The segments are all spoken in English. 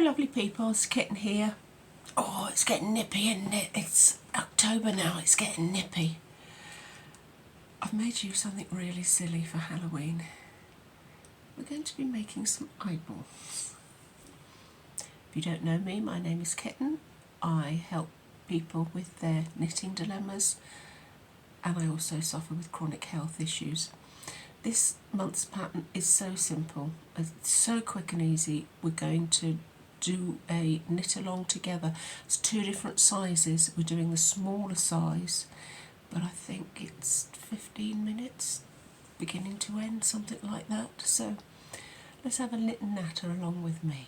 lovely people, it's Kitten here. Oh, it's getting nippy, isn't it? It's October now, it's getting nippy. I've made you something really silly for Halloween. We're going to be making some eyeballs. If you don't know me, my name is Kitten. I help people with their knitting dilemmas, and I also suffer with chronic health issues. This month's pattern is so simple, it's so quick and easy. We're going to do a knit along together. It's two different sizes. We're doing the smaller size, but I think it's 15 minutes beginning to end, something like that. So let's have a little natter along with me.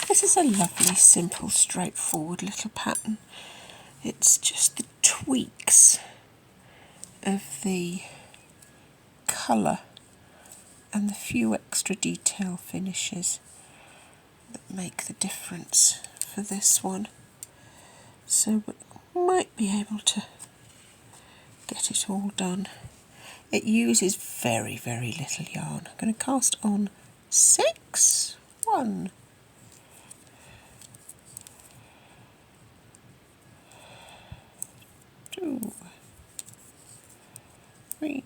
This is a lovely, simple, straightforward little pattern. It's just the tweaks of the colour and the few extra detail finishes that make the difference for this one. So we might be able to get it all done. It uses very, very little yarn. I'm going to cast on 6. 1, 2, 3,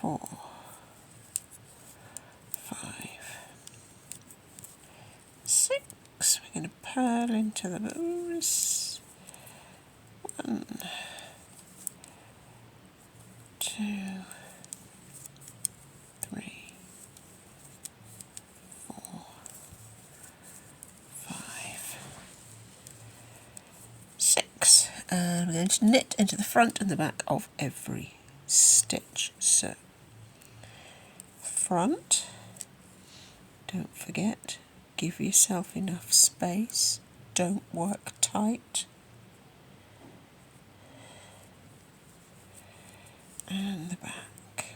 4, 5, 6. We're going to purl into the bows. 1, 2, 3, 4, 5, 6. And we're going to knit into the front and the back of every stitch. So front, don't forget, give yourself enough space, don't work tight. And the back,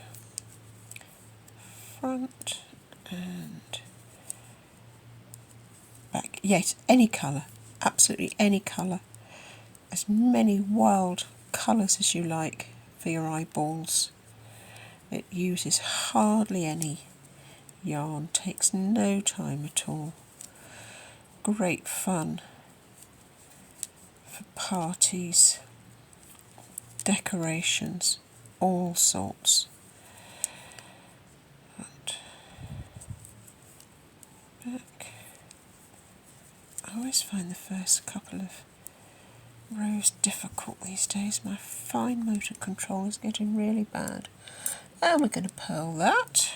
front and back. Yes, any colour, absolutely any colour. As many wild colours as you like for your eyeballs. It uses hardly any yarn, takes no time at all. Great fun for parties, decorations, all sorts. And back. I always find the first couple of rows difficult these days. My fine motor control is getting really bad. And we're going to purl that.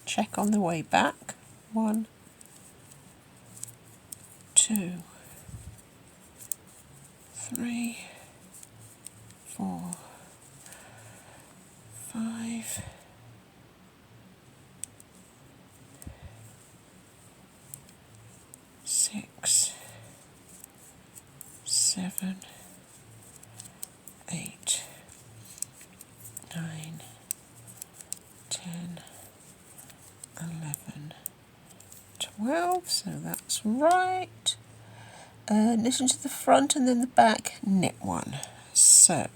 Check on the way back. 1, 2, 3, 4, 5, 6, 7, 8, 9, 10, 11, 12, so that's right. Knit into the front and then the back, knit 1. So,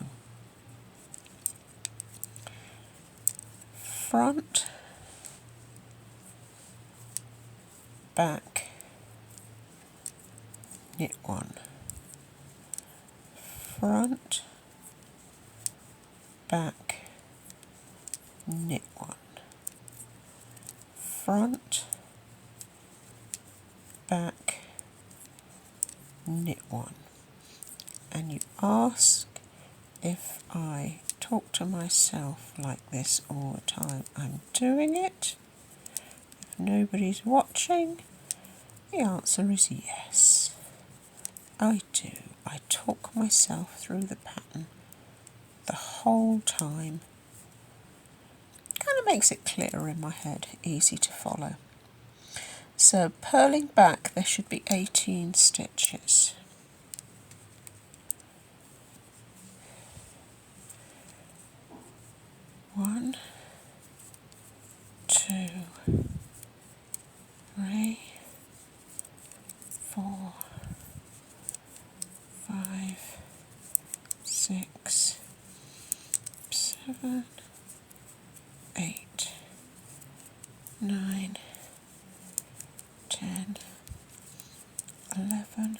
front, back, knit 1. Front, back, knit 1. Front, back, knit 1. And you ask if I talk to myself like this all the time. I'm doing it. If nobody's watching, the answer is yes. I do. I talk myself through the pattern the whole time. Kind of makes it clearer in my head, easy to follow. So purling back, there should be 18 stitches. 1, 2, 3, 4, 5, 6, 7, 8, 9, 10, 11,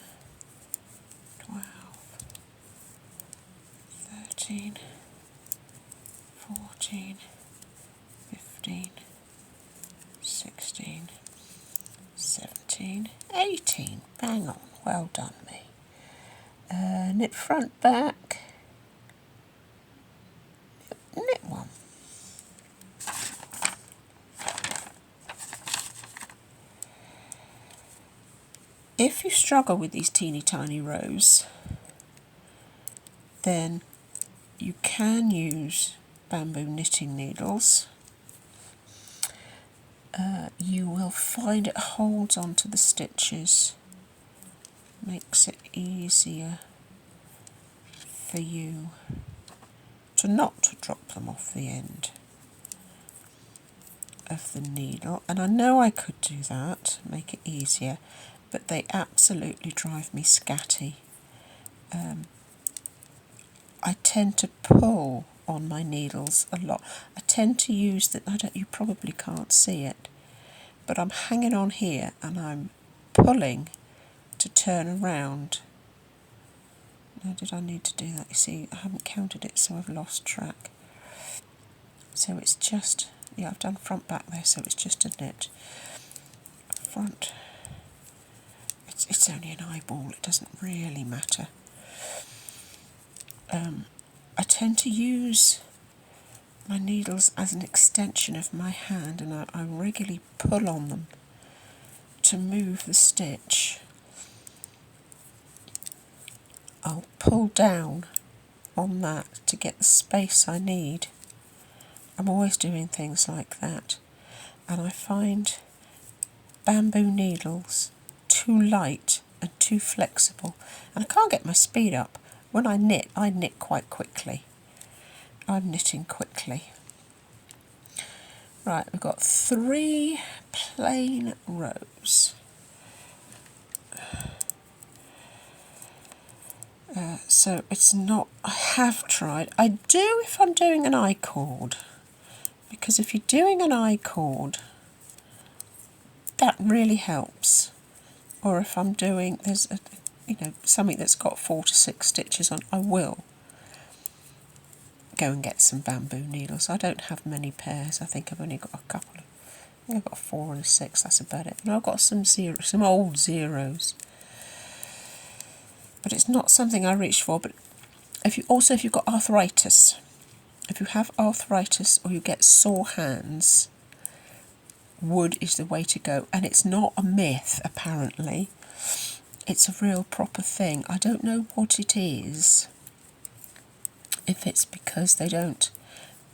12, 13, 14, 15, 16, 17, 18. Bang on. Well done, me. Knit front, back. Knit one. If you struggle with these teeny tiny rows, then you can use bamboo knitting needles. You will find it holds onto the stitches, makes it easier for you to not drop them off the end of the needle. And I know I could do that, make it easier, but they absolutely drive me scatty. I tend to pull on my needles a lot. I tend to use that. You probably can't see it, but I'm hanging on here and I'm pulling to turn around. Now, did I need to do that? You see, I haven't counted it, so I've lost track. So it's just, yeah, I've done front back there, so it's just a knit. Front, it's only an eyeball, it doesn't really matter. I tend to use my needles as an extension of my hand, and I regularly pull on them to move the stitch. I'll pull down on that to get the space I need. I'm always doing things like that, and I find bamboo needles too light and too flexible, and I can't get my speed up. When I knit quite quickly. I'm knitting quickly. Right, we've got 3 plain rows. So it's not, I have tried. I do if I'm doing an I-cord, because if you're doing an I-cord, that really helps. Or if I'm doing, there's a, something that's got 4 to 6 stitches on, I will go and get some bamboo needles. I don't have many pairs. I think I've only got a couple. I think I've got a 4 and a 6. That's about it. And I've got some old zeros. But it's not something I reach for. But if you've got arthritis, if you have arthritis or you get sore hands, wood is the way to go. And it's not a myth, apparently. It's a real proper thing. I don't know what it is. If it's because they don't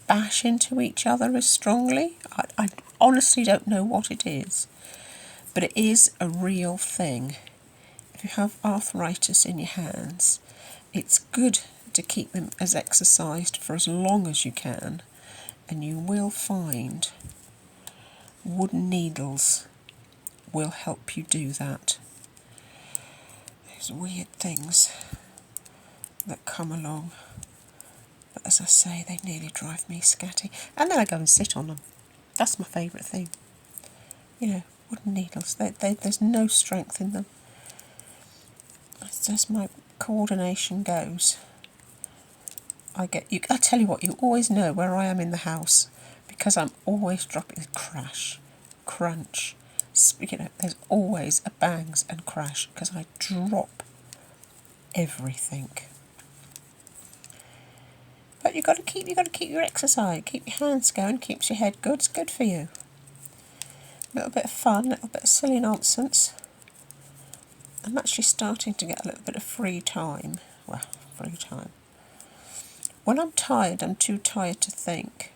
bash into each other as strongly. I honestly don't know what it is. But it is a real thing. If you have arthritis in your hands, it's good to keep them as exercised for as long as you can. And you will find wooden needles will help you do that. These weird things that come along. But as I say, they nearly drive me scatty. And then I go and sit on them. That's my favourite thing. Wooden needles. There's no strength in them. As my coordination goes, I tell you what, you always know where I am in the house, because I'm always dropping crash, crunch. There's always a bangs and crash because I drop everything. But you've got to keep your exercise, keep your hands going, keeps your head good. It's good for you. A little bit of fun, a little bit of silly nonsense. I'm actually starting to get a little bit of free time. Well, free time. When I'm tired, I'm too tired to think.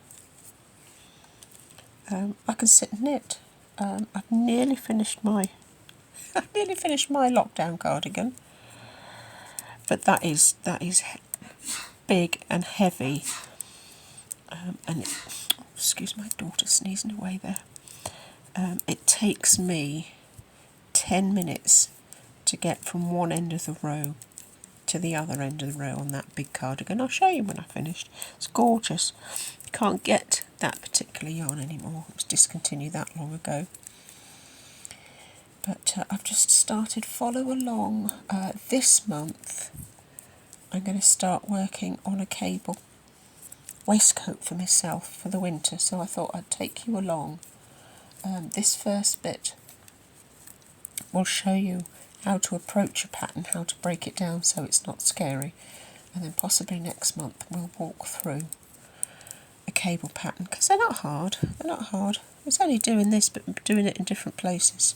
I can sit and knit. I've nearly finished my lockdown cardigan. But that is big and heavy. Excuse my daughter sneezing away there. It takes me 10 minutes to get from one end of the row to the other end of the row on that big cardigan. I'll show you when I finished. It's gorgeous. You can't get that particular yarn anymore. It was discontinued that long ago. But I've just started follow along. This month I'm going to start working on a cable waistcoat for myself for the winter, so I thought I'd take you along. This first bit will show you how to approach a pattern, how to break it down so it's not scary, and then possibly next month we'll walk through a cable pattern, because they're not hard. It's only doing this but doing it in different places.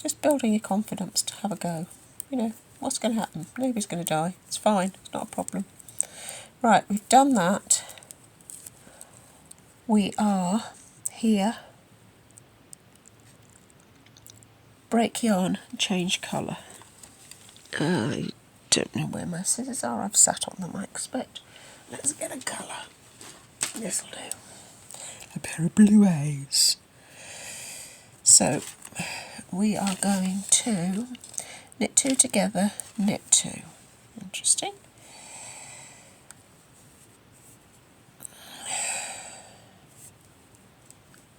Just building your confidence to have a go. You know, what's going to happen? Nobody's going to die. It's fine. It's not a problem. Right, we've done that. We are here. Break yarn, change colour. I don't know where my scissors are. I've sat on them, I expect. Let's get a colour. This'll do. A pair of blue A's. So, we are going to knit 2 together, knit 2. Interesting.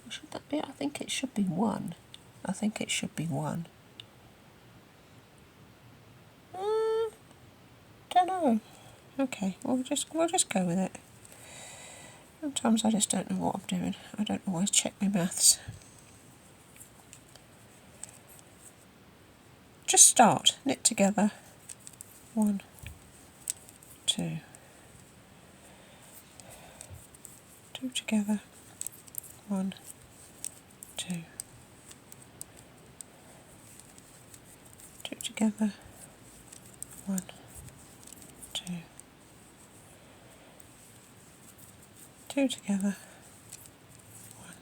Should that be? I think it should be 1. I think it should be 1. Don't know. Okay, we'll just go with it. Sometimes I just don't know what I'm doing. I don't always check my maths. Just start. Knit together. 1, 2. 2 together. 1, 2. 2 together. 1, 2. 2 together. 1,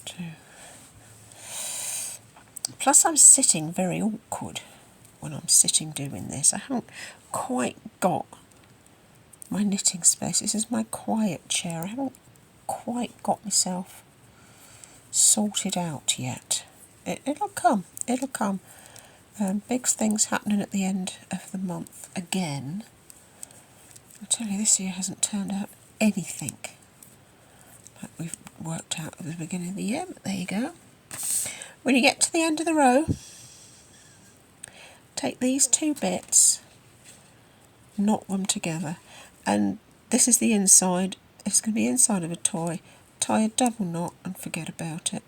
2. Plus I'm sitting very awkward when I'm sitting doing this. I haven't quite got my knitting space. This is my quiet chair. I haven't quite got myself sorted out yet. It'll come. It'll come. Big things happening at the end of the month again. I tell you, this year hasn't turned out anything like we've worked out at the beginning of the year, but there you go. When you get to the end of the row, take these 2 bits, knot them together, and this is the inside. It's going to be inside of a toy. Tie a double knot and forget about it.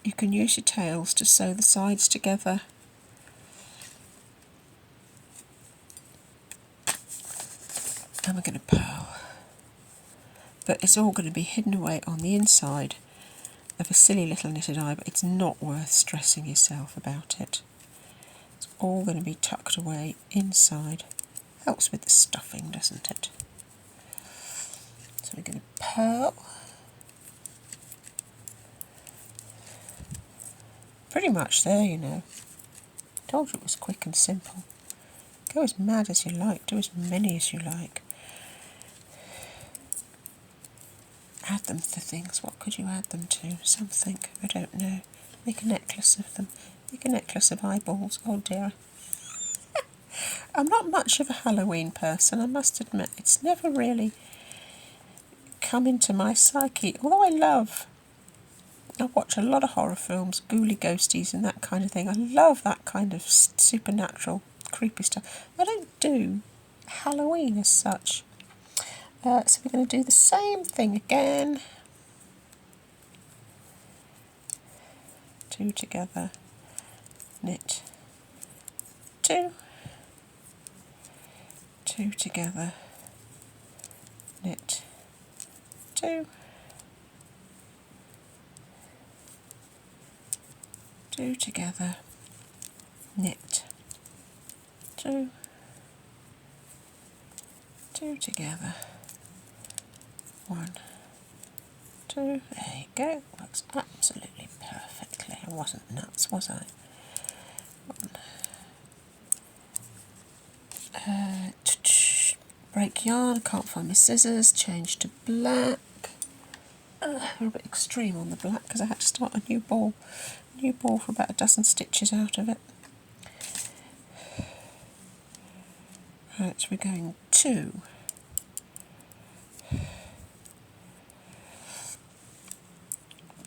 You can use your tails to sew the sides together. And we're going to purl. But it's all going to be hidden away on the inside of a silly little knitted eye, but it's not worth stressing yourself about it. It's all going to be tucked away inside. Helps with the stuffing, doesn't it? So we're going to purl. Pretty much there, you know. Told you it was quick and simple. Go as mad as you like, do as many as you like. Add them to things. What could you add them to? Something, I don't know. Make a necklace of them. Make a necklace of eyeballs. Oh dear. I'm not much of a Halloween person, I must admit. It's never really come into my psyche. Although I watch a lot of horror films, ghouly ghosties and that kind of thing. I love that kind of supernatural, creepy stuff. I don't do Halloween as such. So we're going to do the same thing again. 2 together, knit 2, 2 together, knit 2, 2 together, knit 2, 2 together, 1, 2, there you go, works absolutely perfectly. I wasn't nuts, was I? 1. Break yarn, can't find my scissors, change to black. We're a bit extreme on the black because I had to start a new ball for about a dozen stitches out of it. Right, we're going 2,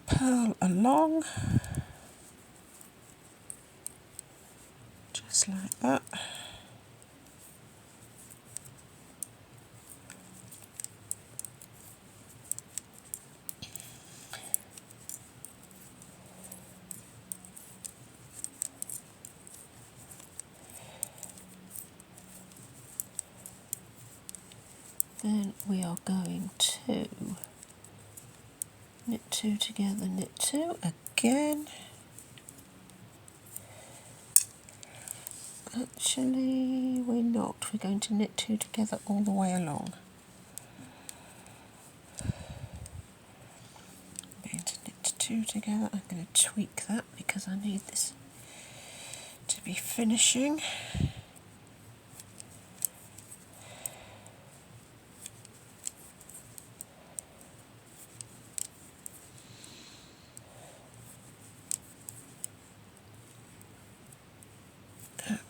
purl along, just like that. Then we are going to knit 2 together, knit 2 again. Actually, we're not. We're going to knit 2 together all the way along. I'm going to knit 2 together. I'm going to tweak that because I need this to be finishing.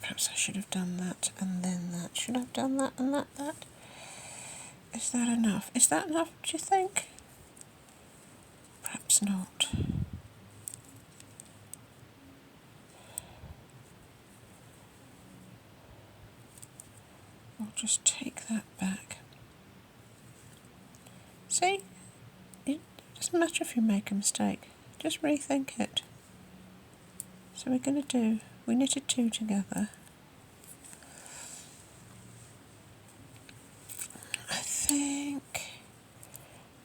Perhaps I should have done that and then that. Should I have done that and that? Is that enough? Is that enough, do you think? Perhaps not. I'll just take that back. See? It doesn't matter if you make a mistake. Just rethink it. So we're going to do, we knitted 2 together. I think,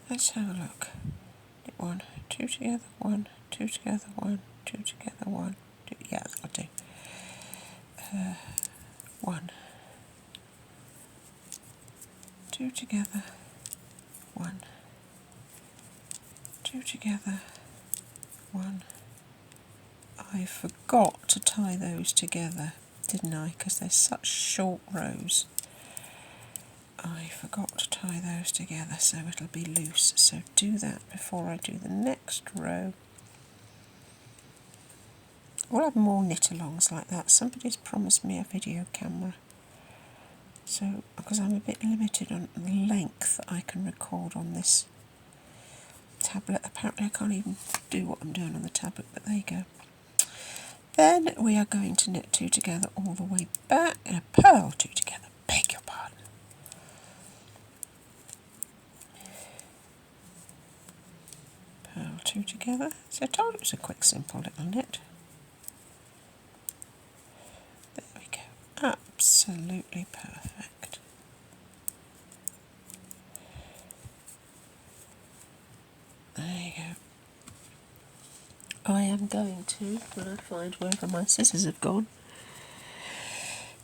let's have a look. Knit 1, 2 together, 1, 2 together, 1, 2 together, 1, 2, yeah, that'll do. 1, 2 together, 1, 2 together, 1. I forgot to tie those together, didn't I? Because they're such short rows. I forgot to tie those together, so it'll be loose. So do that before I do the next row. We'll have more knit-alongs like that. Somebody's promised me a video camera. So, because I'm a bit limited on the length I can record on this tablet. Apparently I can't even do what I'm doing on the tablet, but there you go. Then we are going to knit 2 together all the way back and purl 2 together. Beg your pardon. Purl 2 together. So I told it was a quick, simple little knit. There we go. Absolutely perfect. There you go. I am going to, when I find wherever my scissors have gone,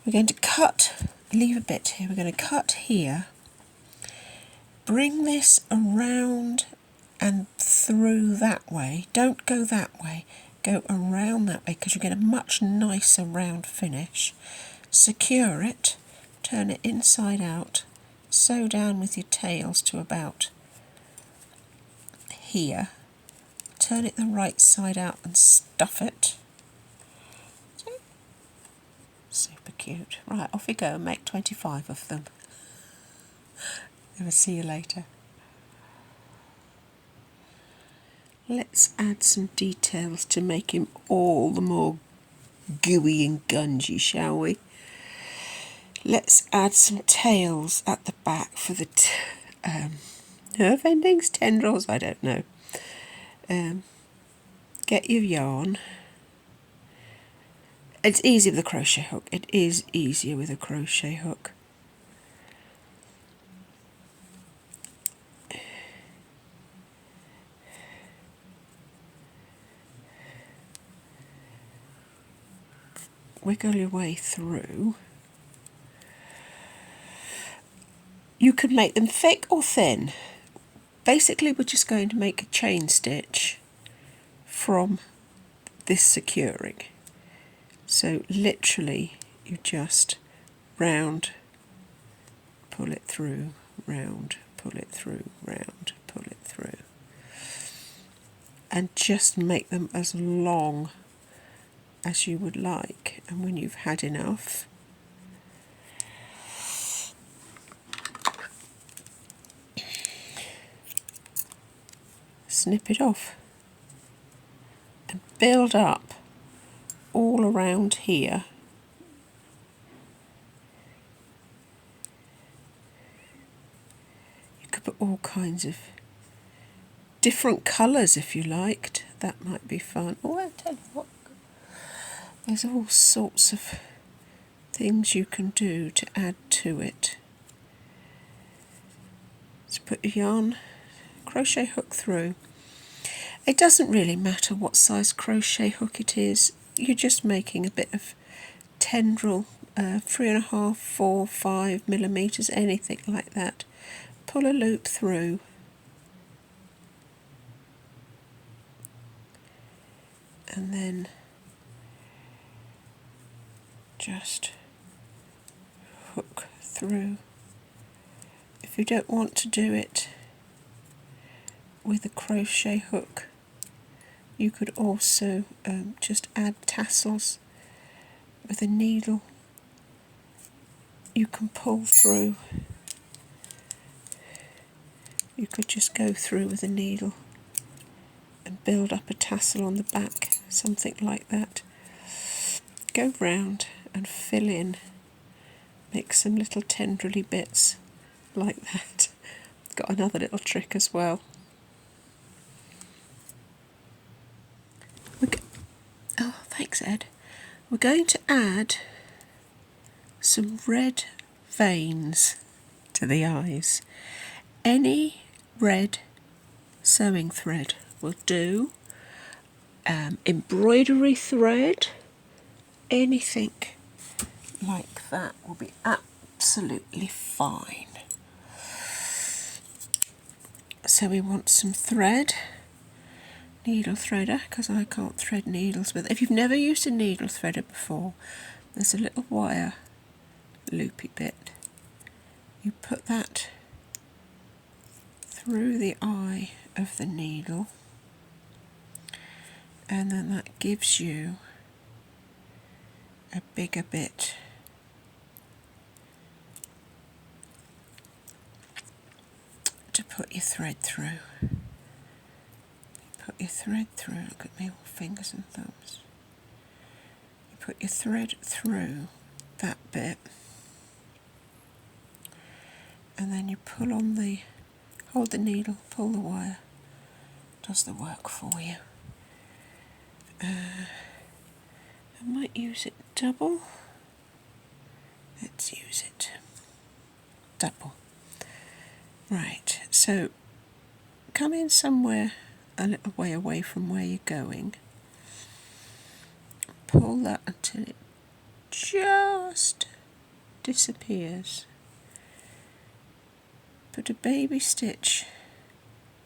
we're going to cut, leave a bit here, we're going to cut here, bring this around and through that way. Don't go that way, go around that way because you get a much nicer round finish. Secure it, turn it inside out, sew down with your tails to about here. Turn it the right side out and stuff it. See? Super cute. Right, off we go and make 25 of them. I'll see you later. Let's add some details to make him all the more gooey and gungy, shall we? Let's add some tails at the back for the nerve endings, tendrils, I don't know. Get your yarn. It's easy with a crochet hook. It is easier with a crochet hook. Wiggle your way through. You could make them thick or thin. Basically, we're just going to make a chain stitch from this securing. So literally, you just round, pull it through, round, pull it through, round, pull it through. And just make them as long as you would like. And when you've had enough, snip it off and build up all around here. You could put all kinds of different colours if you liked. That might be fun. Oh, I'll tell you what, there's all sorts of things you can do to add to it. So put your yarn, crochet hook through. It doesn't really matter what size crochet hook it is. You're just making a bit of tendril, 3.5, 4, 5 millimeters, anything like that. Pull a loop through. And then just hook through. If you don't want to do it with a crochet hook, you could also just add tassels with a needle. You can pull through. You could just go through with a needle and build up a tassel on the back, something like that. Go round and fill in, make some little tendrily bits like that. Got another little trick as well. Oh, thanks, Ed. We're going to add some red veins to the eyes. Any red sewing thread will do. Embroidery thread, anything like that will be absolutely fine. So we want some thread, needle threader, because I can't thread needles with it. If you've never used a needle threader before, there's a little wire loopy bit. You put that through the eye of the needle, and then that gives you a bigger bit. To put your thread through. Put your thread through, look at me, all fingers and thumbs. You put your thread through that bit, and then you pull on the, hold the needle, pull the wire, does the work for you. I might use it double. Let's use it double. Right, so come in somewhere a little way away from where you're going. Pull that until it just disappears. Put a baby stitch,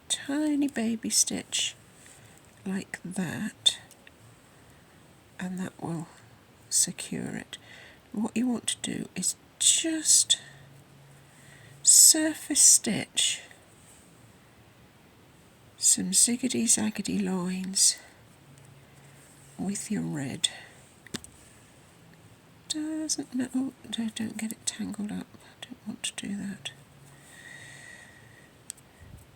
tiny baby stitch like that, and that will secure it. What you want to do is just surface stitch some ziggity zaggedy lines with your red. Doesn't matter, oh, don't get it tangled up, I don't want to do that.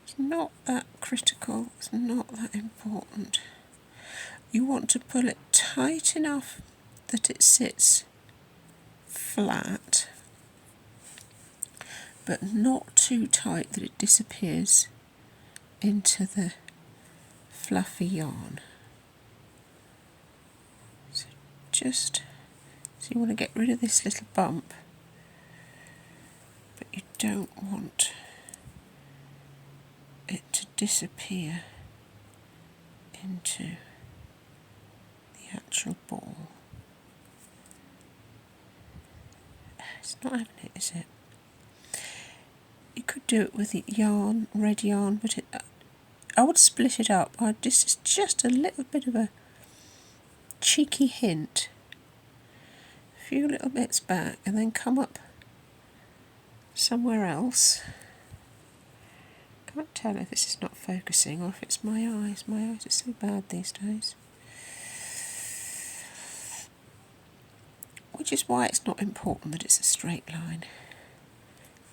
It's not that critical, it's not that important. You want to pull it tight enough that it sits flat, but not too tight that it disappears into the fluffy yarn. So you want to get rid of this little bump, but you don't want it to disappear into the actual ball. It's not having it, is it? You could do it with the yarn, red yarn, but I would split it up. This is just a little bit of a cheeky hint. A few little bits back and then come up somewhere else. Can't tell if this is not focusing or if it's my eyes. My eyes are so bad these days. Which is why it's not important that it's a straight line.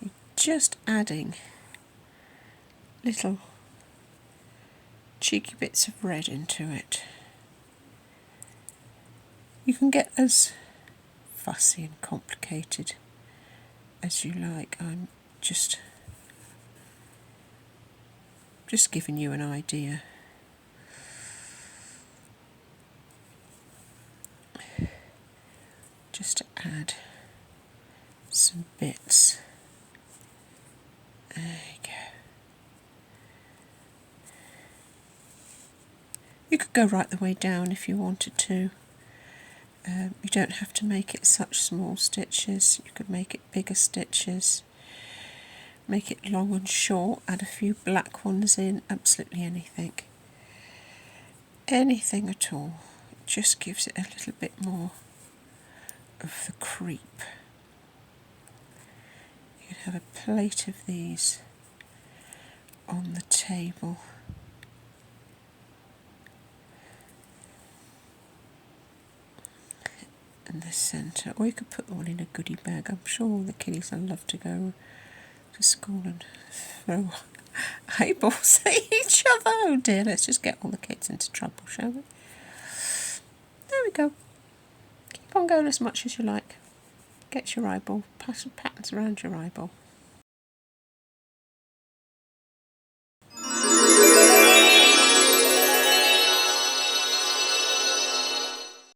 You're just adding little cheeky bits of red into it. You can get as fussy and complicated as you like. I'm just giving you an idea. Just to add some bits. There you go. You could go right the way down if you wanted to. You don't have to make it such small stitches. You could make it bigger stitches. Make it long and short, add a few black ones in, absolutely anything. Anything at all. It just gives it a little bit more of the creep. You can have a plate of these on the table. In the centre, or you could put one in a goodie bag. I'm sure all the kiddies will love to go to school and throw eyeballs at each other. Oh dear, let's just get all the kids into trouble, shall we? There we go. Keep on going as much as you like. Get your eyeball, pass some patterns around your eyeball.